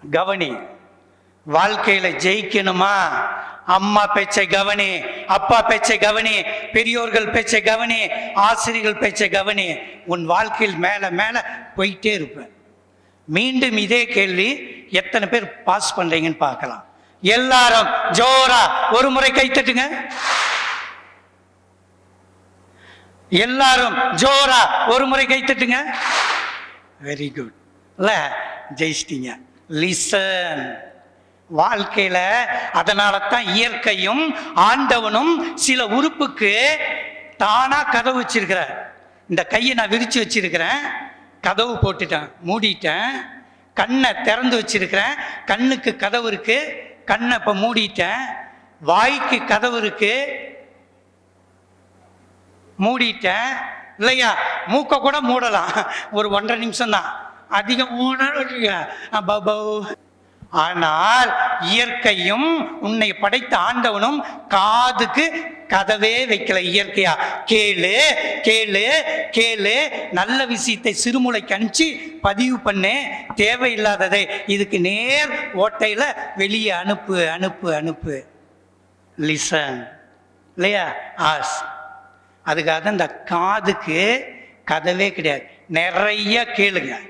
கவனி. வாழ்க்கையில ஜெயிக்கணுமா? அம்மா பேச்சை கவனி, அப்பா பேச்சை கவனி, பெரியோர்கள் பேச்சை கவனி, ஆசிரியர்கள் பேச்சை கவனி. உன் வாழ்க்கையில் மேல மேல போயிட்டே இருப்ப. மீண்டும் இதே கேள்வி, எத்தனை பேர் பாஸ் பண்றீங்கன்னு பார்க்கலாம். எல்லாரும் ஜோரா ஒரு முறை கை தட்டுங்க. எல்லாரும் ஜோரா ஒரு முறை கை தட்டுங்க. Very good. இல்ல, ஜெயிச்சிட்டீங்க. லிசன். வாழ்க்கையில அதனால தான் இயற்கையும் ஆண்டவனும் சில உறுப்புக்கு தானா கதவு வச்சிருக்கிறார். இந்த கையை நான் விரிச்சு வச்சிருக்கிறேன், கதவு போட்டுட்டேன், மூடிட்டேன். கண்ணை திறந்து வச்சிருக்கிறேன், கண்ணுக்கு கதவு இருக்கு, கண்ணை இப்ப மூடிட்டேன். வாய்க்கு கதவு இருக்கு, மூடிட்டேன். இல்லையா? மூக்க கூட மூடலாம், ஒரு 1.5 நிமிஷம் தான். அதிகம் ஆனால் இயற்கையும் உன்னை படைத்த ஆண்டவனும் காதுக்கு கதவே வைக்கல. இயற்கையா கேளு கேளு கேளு, நல்ல விஷயத்தை சிறுமுளைக்கு அனுப்பிச்சு பதிவு பண்ணு, தேவையில்லாததை இதுக்கு நேர் ஓட்டையில வெளியே அனுப்பு அனுப்பு அனுப்பு. லிசன். இல்லையா? ஆஸ். அதுக்காக இந்த காதுக்கு கதவே கிடையாது. நிறைய கேளுங்க.